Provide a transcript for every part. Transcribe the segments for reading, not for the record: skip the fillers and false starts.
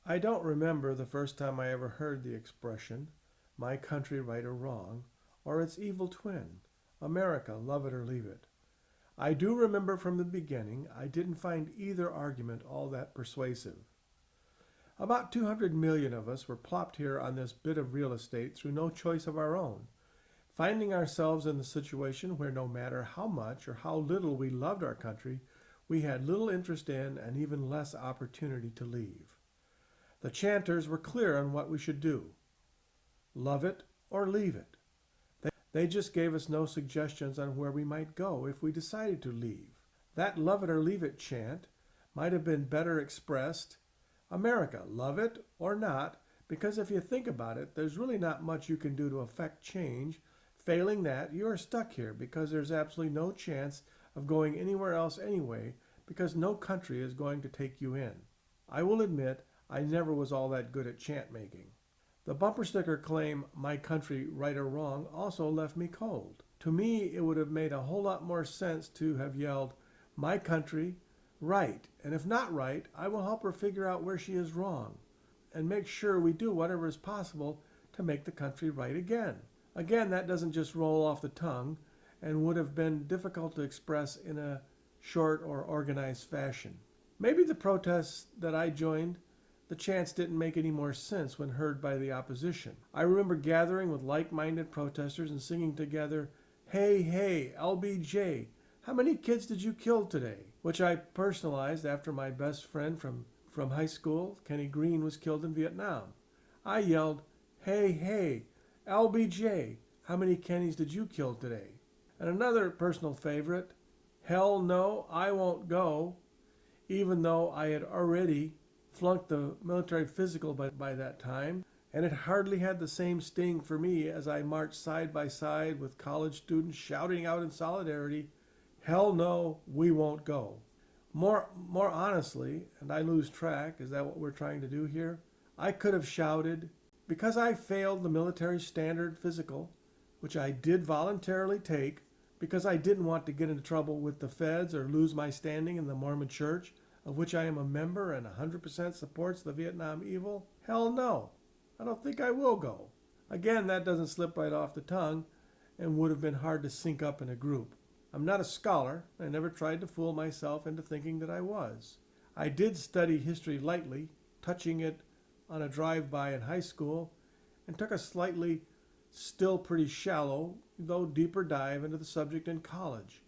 I don't remember the first time I ever heard the expression, my country right or wrong, or its evil twin, America, love it or leave it. I do remember from the beginning I didn't find either argument all that persuasive. About 200 million of us were plopped here on this bit of real estate through no choice of our own, finding ourselves in the situation where no matter how much or how little we loved our country, we had little interest in and even less opportunity to leave. The chanters were clear on what we should do: love it or leave it. They just gave us no suggestions on where we might go if we decided to leave. That love it or leave it chant might have been better expressed: America, love it or not, because if you think about it, there's really not much you can do to affect change. Failing that, you are stuck here because there's absolutely no chance of going anywhere else anyway, because no country is going to take you in. I will admit I never was all that good at chant making. The bumper sticker claim, my country right or wrong, also left me cold. To me, it would have made a whole lot more sense to have yelled, my country right, and if not right, I will help her figure out where she is wrong and make sure we do whatever is possible to make the country right again. Again, that doesn't just roll off the tongue and would have been difficult to express in a short or organized fashion. Maybe the protests that I joined, the chants didn't make any more sense when heard by the opposition. I remember gathering with like-minded protesters and singing together, hey, hey, LBJ, how many kids did you kill today? Which I personalized after my best friend from high school, Kenny Green, was killed in Vietnam. I yelled, hey, hey, LBJ, how many Kennys did you kill today? And another personal favorite, hell no, I won't go, even though I had already flunked the military physical by that time, and it hardly had the same sting for me as I marched side by side with college students shouting out in solidarity, hell no, we won't go. More honestly, and I lose track, is that what we're trying to do here? I could have shouted, because I failed the military standard physical, which I did voluntarily take, because I didn't want to get into trouble with the feds or lose my standing in the Mormon Church, of which I am a member and 100% supports the Vietnam evil? Hell no. I don't think I will go. Again, that doesn't slip right off the tongue and would have been hard to sync up in a group. I'm not a scholar. I never tried to fool myself into thinking that I was. I did study history lightly, touching it on a drive-by in high school, and took a slightly, still pretty shallow, though deeper dive into the subject in college.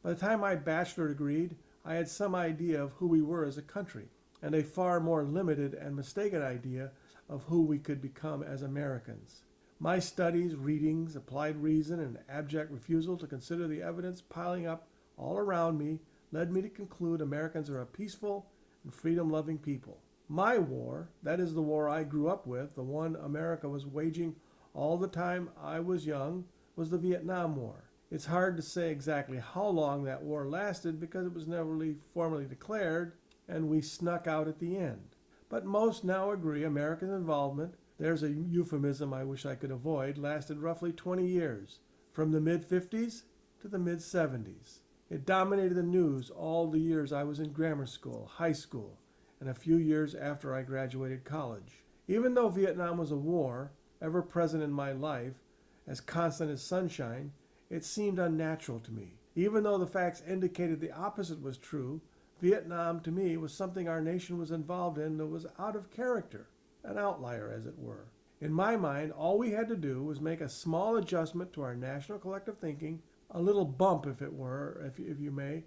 By the time my bachelor degreed, I had some idea of who we were as a country, and a far more limited and mistaken idea of who we could become as Americans. My studies, readings, applied reason, and abject refusal to consider the evidence piling up all around me led me to conclude Americans are a peaceful and freedom-loving people. My war, that is the war I grew up with, the one America was waging all the time I was young, was the Vietnam War. It's hard to say exactly how long that war lasted because it was never really formally declared, and we snuck out at the end. But most now agree American involvement, there's a euphemism I wish I could avoid, lasted roughly 20 years, from the mid-50s to the mid-70s. It dominated the news all the years I was in grammar school, high school, and a few years after I graduated college. Even though Vietnam was a war, ever present in my life, as constant as sunshine, it seemed unnatural to me. Even though the facts indicated the opposite was true, Vietnam to me was something our nation was involved in that was out of character, an outlier as it were. In my mind, all we had to do was make a small adjustment to our national collective thinking, a little bump if it were, if you may,